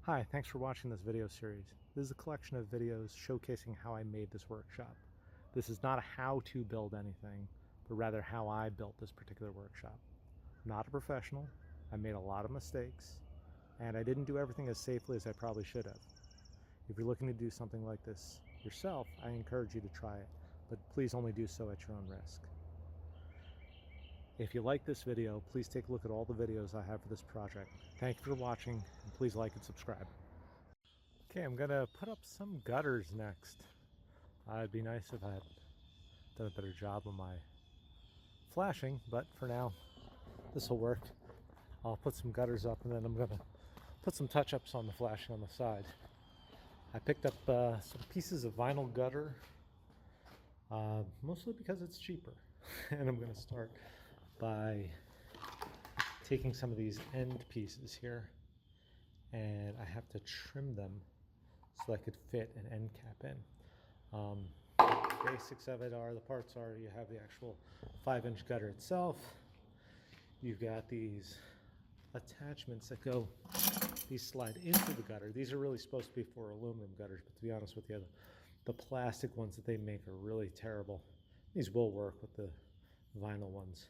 Hi, thanks for watching this video series. This is a collection of videos showcasing how I made this workshop. This is not a how to build anything, but rather how I built this particular workshop. I'm not a professional, I made a lot of mistakes, and I didn't do everything as safely as I probably should have. If you're looking to do something like this yourself, I encourage you to try it, but please only do so at your own risk. If you like this video, please take a look at all the videos I have for this project. Thank you for watching, and please like and subscribe. Okay, I'm gonna put up some gutters next. It'd be nice if I had done a better job of my flashing, but for now, this will work. I'll put some gutters up and then I'm gonna put some touch-ups on the flashing on the side. I picked up some pieces of vinyl gutter, mostly because it's cheaper. And I'm gonna start by taking some of these end pieces here, and I have to trim them so I could fit an end cap in. Basics of it are, the parts are, you have the actual 5-inch gutter itself. You've got these attachments that go, these slide into the gutter. These are really supposed to be for aluminum gutters, but to be honest with you, the plastic ones that they make are really terrible. These will work with the vinyl ones.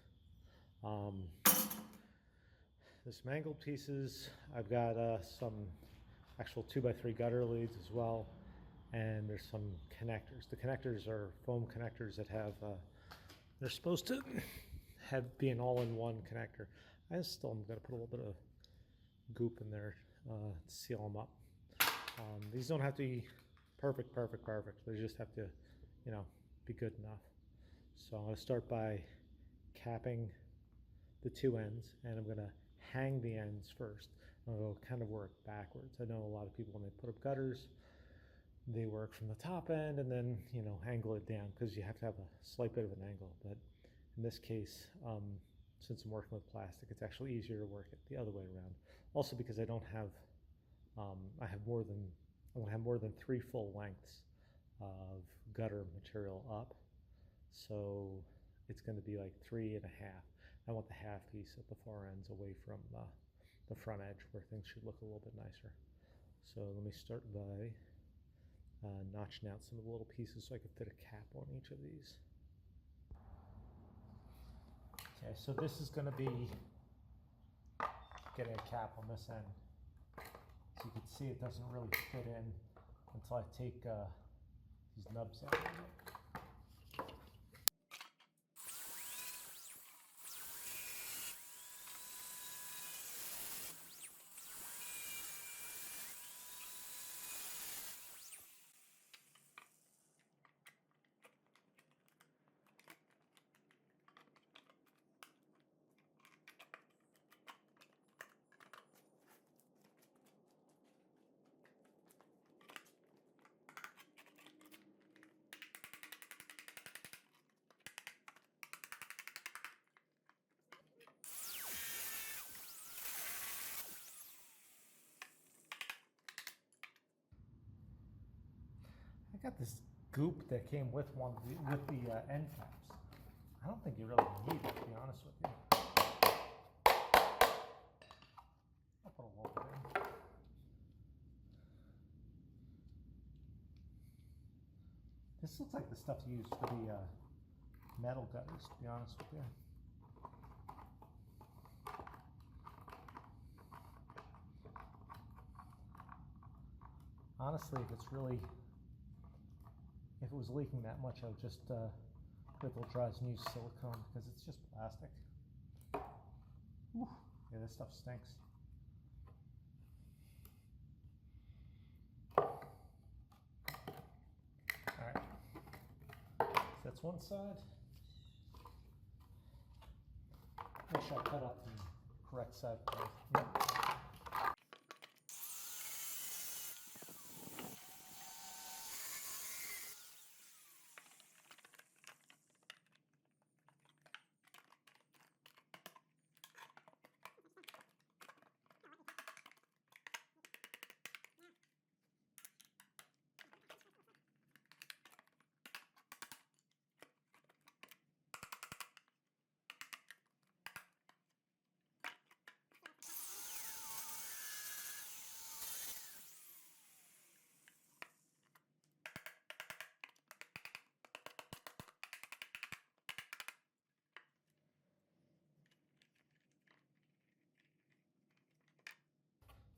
There's some angled pieces. I've got some actual 2x3 gutter leads as well. And there's some connectors. The connectors are foam connectors that have, they're supposed to be an all-in-one connector. I still am gonna put a little bit of goop in there to seal them up. These don't have to be perfect. They just have to, be good enough. So I'm gonna start by capping the two ends, and I'm gonna hang the ends first. I'll kind of work backwards. I know a lot of people, when they put up gutters, they work from the top end and then, angle it down, because you have to have a slight bit of an angle. But in this case, since I'm working with plastic, it's actually easier to work it the other way around. Also because I don't have, I want to have more than 3 full lengths of gutter material up. So it's going to be like 3.5. I want the half piece at the far ends away from the front edge, where things should look a little bit nicer. So let me start by notching out some of the little pieces so I could fit a cap on each of these. Okay, so this is going to be getting a cap on this end. So you can see it doesn't really fit in until I take these nubs out of it. I got this goop that came with the end caps. I don't think you really need it, to be honest with you. I'll put a little bit in. This looks like the stuff you use for the metal gutters, to be honest with you. Honestly, if it was leaking that much, I would just put it dry and use silicone, because it's just plastic. Whew. Yeah, this stuff stinks. Alright, so that's one side. Make sure I cut up the correct side first. Yep.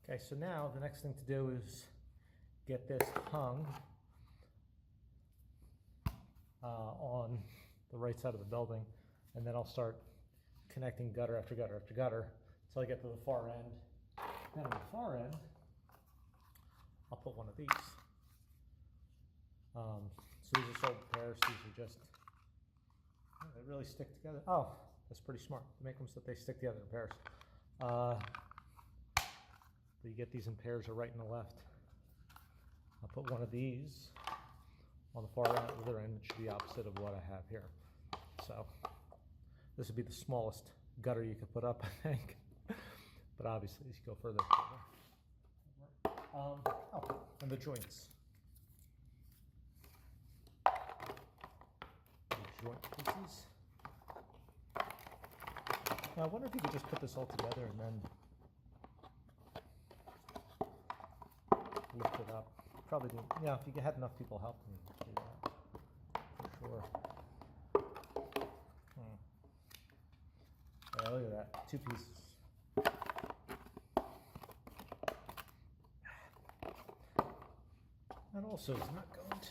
Okay, so now the next thing to do is get this hung on the right side of the building, and then I'll start connecting gutter after gutter after gutter until I get to the far end. Then on the far end, I'll put one of these. So these are sold pairs. These are just, they really stick together. Oh, that's pretty smart. Make them so that they stick together in pairs. But you get these in pairs, or right and the left. I'll put one of these on the far end, other end, which should be opposite of what I have here. So this would be the smallest gutter you could put up, I think. But obviously, as you go further. Oh, and the joints. The joint pieces. Now, I wonder if you could just put this all together and then lift it up. Probably do. Yeah, if you had enough people helping you do that, for sure. Yeah, look at that. 2 pieces. That also is not going to.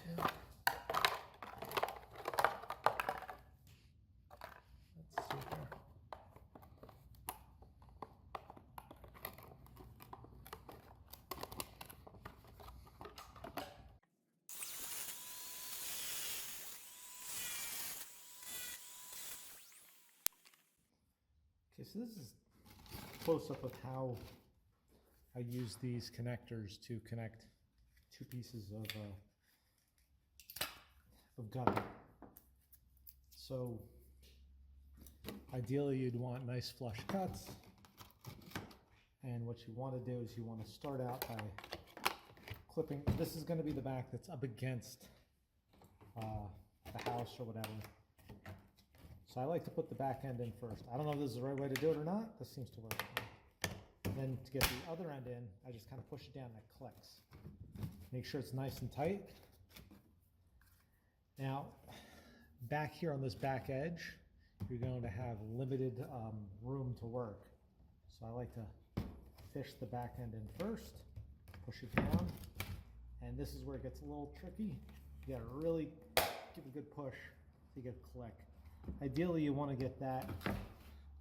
Let's see here. Okay, so this is close up of how I use these connectors to connect 2 pieces of gutter. So ideally you'd want nice flush cuts, and what you want to do is you want to start out by clipping. This is going to be the back that's up against the house or whatever. So I like to put the back end in first. I don't know if this is the right way to do it or not. This seems to work. Then to get the other end in, I just kind of push it down and it clicks. Make sure it's nice and tight. Now, back here on this back edge, you're going to have limited room to work. So I like to fish the back end in first, push it down, and this is where it gets a little tricky. You gotta really give a good push to get a click. Ideally, you want to get that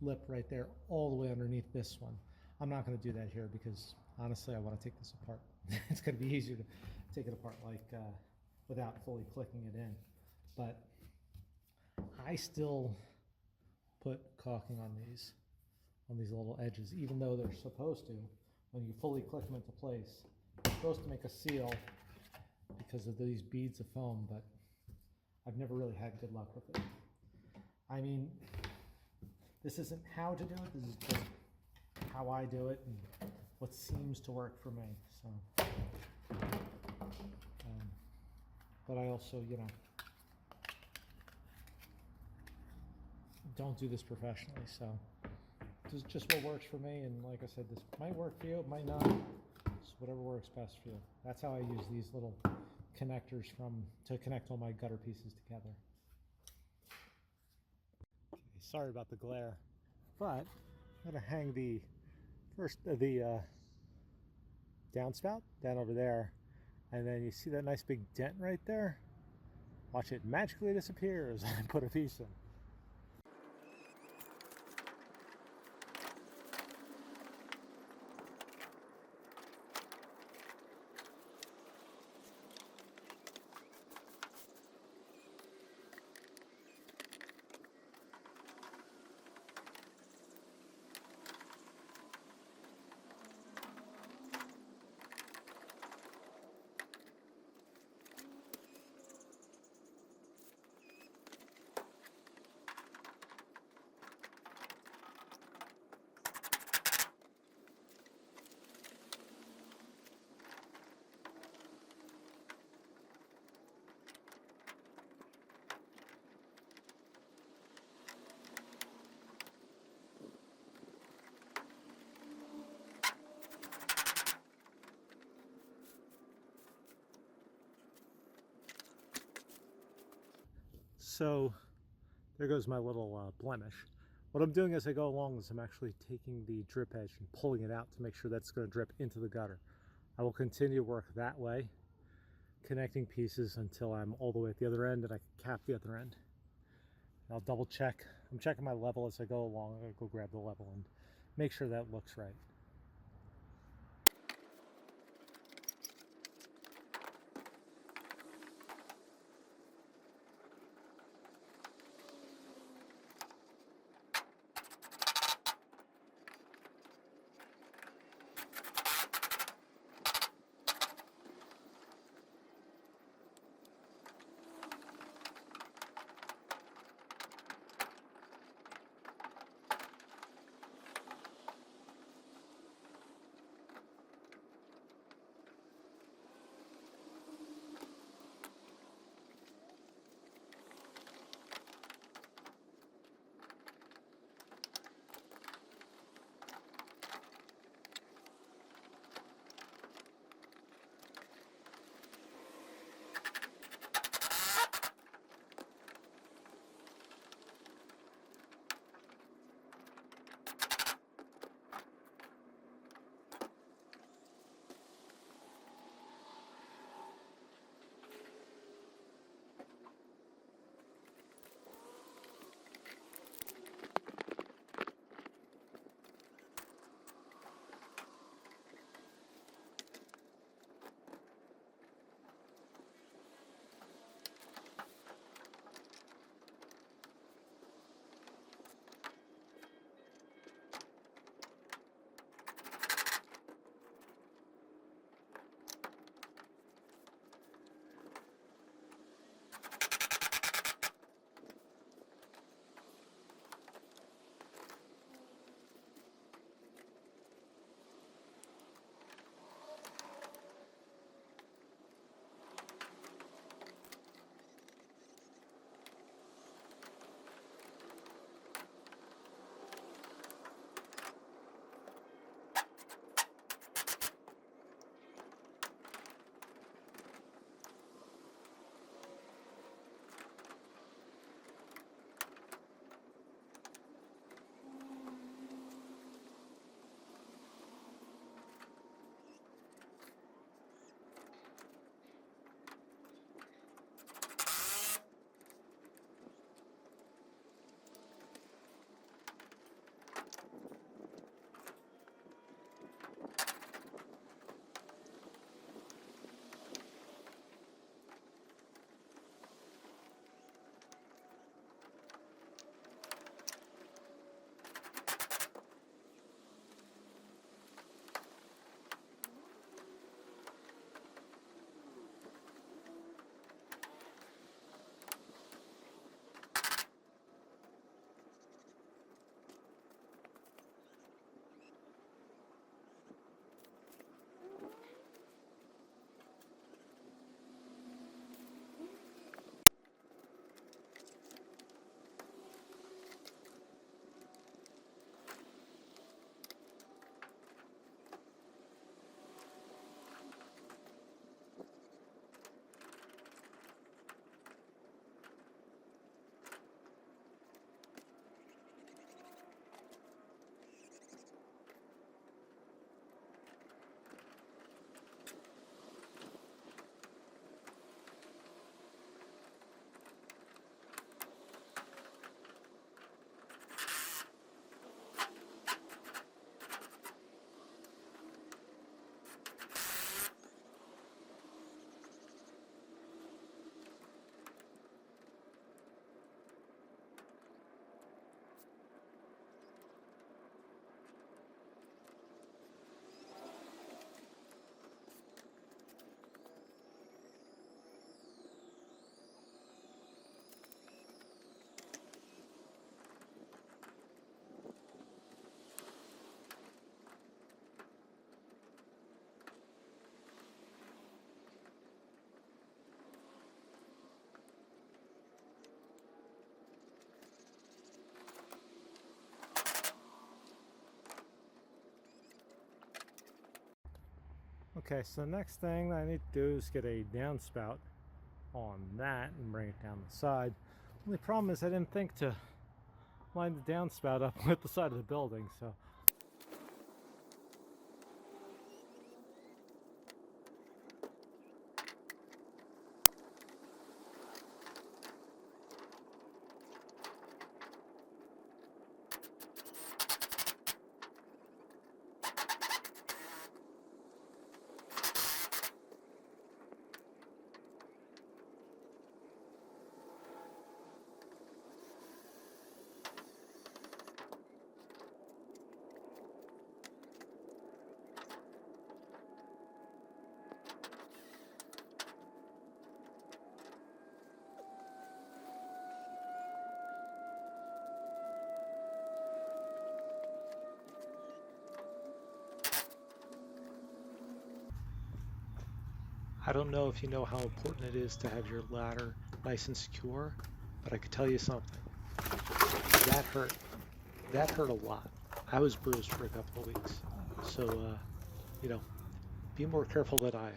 lip right there all the way underneath this one. I'm not going to do that here because honestly I want to take this apart. It's going to be easier to take it apart like without fully clicking it in. But I still put caulking on these little edges, even though they're supposed to, when you fully click them into place, they're supposed to make a seal because of these beads of foam, but I've never really had good luck with it. I mean, this isn't how to do it, this is just how I do it and what seems to work for me. So, but I also, you know, don't do this professionally. So this is just what works for me. And like I said, this might work for you, it might not. It's whatever works best for you. That's how I use these little connectors to connect all my gutter pieces together. Okay, sorry about the glare, but I'm gonna hang the downspout down over there, and then you see that nice big dent right there? Watch it magically disappear as I put a piece in. So there goes my little blemish. What I'm doing as I go along is I'm actually taking the drip edge and pulling it out to make sure that's going to drip into the gutter. I will continue to work that way, connecting pieces until I'm all the way at the other end and I can cap the other end. I'll double check. I'm checking my level as I go along. I'm going to go grab the level and make sure that looks right. Okay, so the next thing I need to do is get a downspout on that and bring it down the side. The only problem is I didn't think to line the downspout up with the side of the building. So I don't know if you know how important it is to have your ladder nice and secure, but I could tell you something. That hurt. That hurt a lot. I was bruised for a couple of weeks. So, you know, be more careful than I am.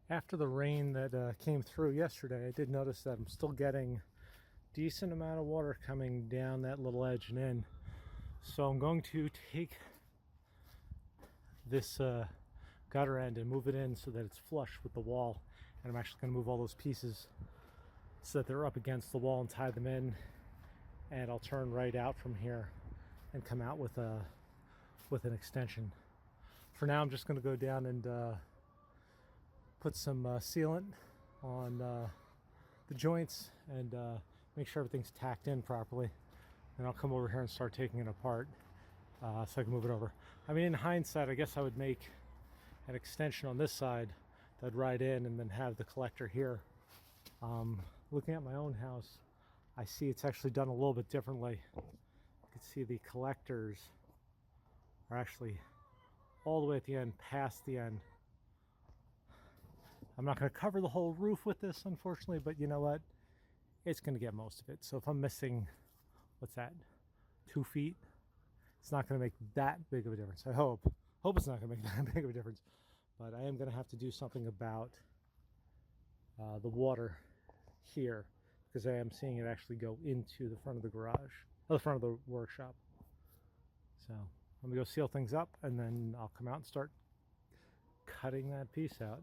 After the rain that came through yesterday, I did notice that I'm still getting decent amount of water coming down that little edge and in. So I'm going to take this gutter end and move it in so that it's flush with the wall. And I'm actually going to move all those pieces so that they're up against the wall and tie them in. And I'll turn right out from here and come out with an extension. For now, I'm just going to go down and put some sealant on the joints and make sure everything's tacked in properly. And I'll come over here and start taking it apart so I can move it over. I mean, in hindsight, I guess I would make an extension on this side that'd ride in and then have the collector here. Looking at my own house, I see it's actually done a little bit differently. You can see the collectors are actually all the way at the end, past the end. I'm not going to cover the whole roof with this, unfortunately, but you know what? It's going to get most of it. So if I'm missing, what's that, 2 feet, it's not going to make that big of a difference. I hope it's not going to make that big of a difference. But I am going to have to do something about the water here, because I am seeing it actually go into the front of the garage, or the front of the workshop. So I'm going to go seal things up, and then I'll come out and start cutting that piece out.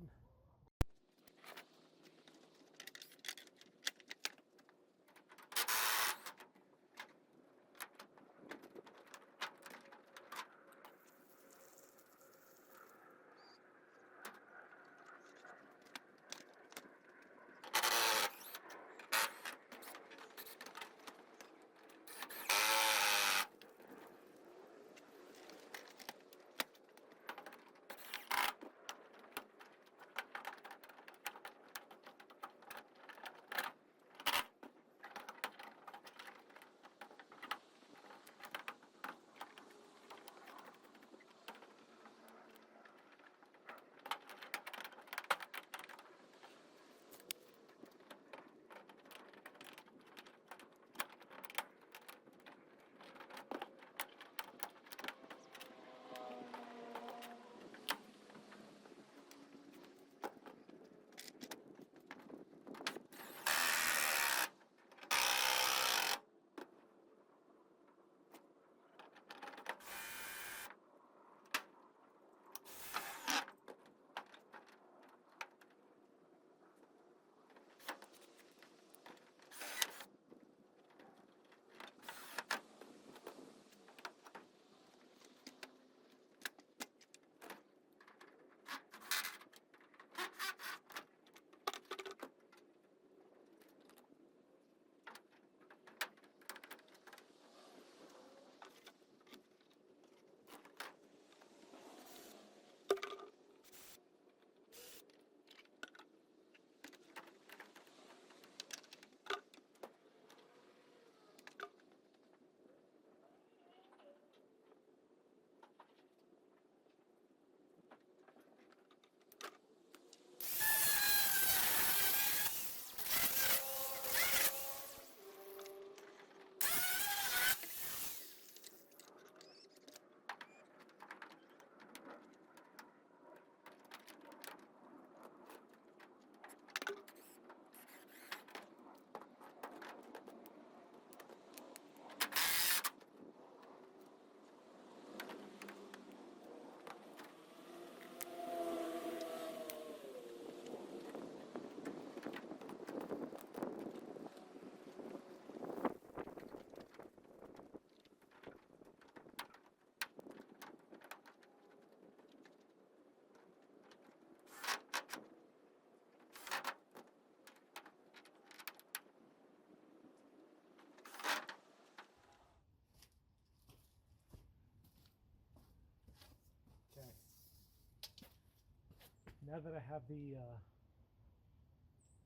now that I have the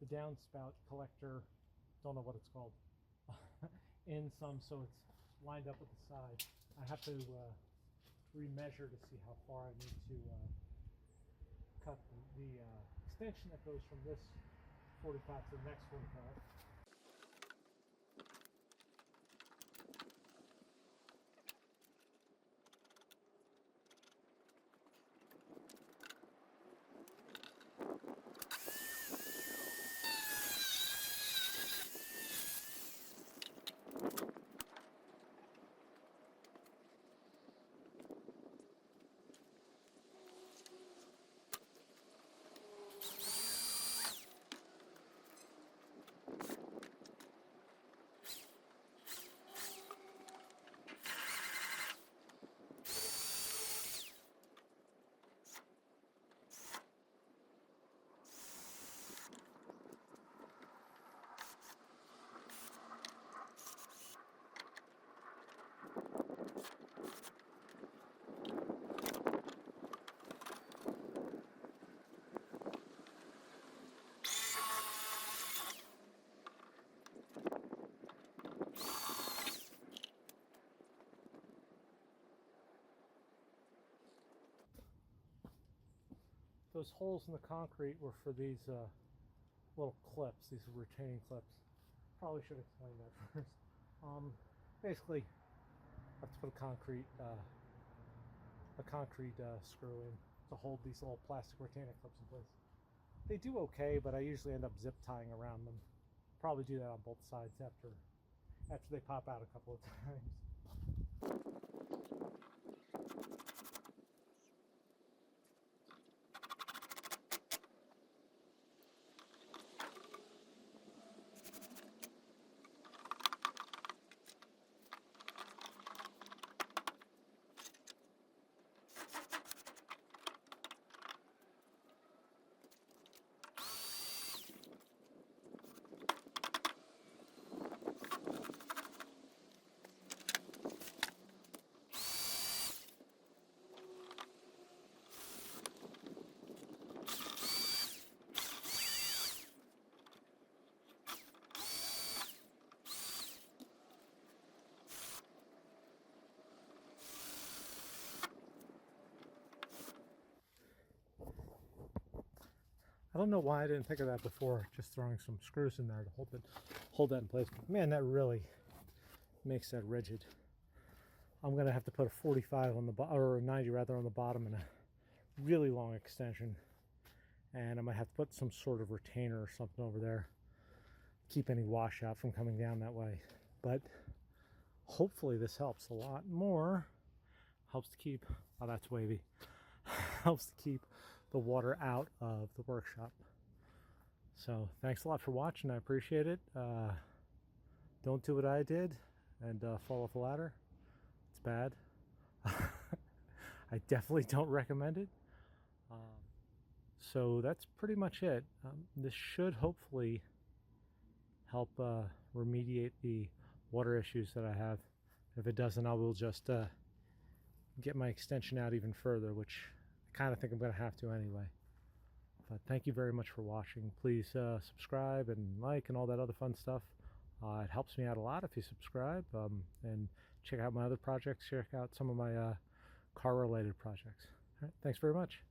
downspout collector, don't know what it's called, in some, so it's lined up with the side, I have to remeasure to see how far I need to cut the extension that goes from this 45 to the next 45. Those holes in the concrete were for these little clips, these retaining clips. Probably should explain that first. Basically, I have to put a concrete screw in to hold these little plastic retaining clips in place. They do okay, but I usually end up zip tying around them. Probably do that on both sides after they pop out a couple of times. I don't know why I didn't think of that before, just throwing some screws in there to hold that in place. But man, that really makes that rigid. I'm going to have to put a 45 on the bottom, or a 90 rather, on the bottom, and a really long extension. And I might have to put some sort of retainer or something over there, keep any washout from coming down that way. But hopefully this helps a lot more. Helps to keep, oh, that's wavy. Helps to keep the water out of the workshop. So thanks a lot for watching. I appreciate it. Don't do what I did and fall off a ladder. It's bad. I definitely don't recommend it. So that's pretty much it. This should hopefully help remediate the water issues that I have. If it doesn't, I will just get my extension out even further, which I kind of think I'm going to have to anyway. But thank you very much for watching. Please subscribe and like and all that other fun stuff. It helps me out a lot if you subscribe, and check out my other projects. Check out some of my car related projects. All right, thanks very much.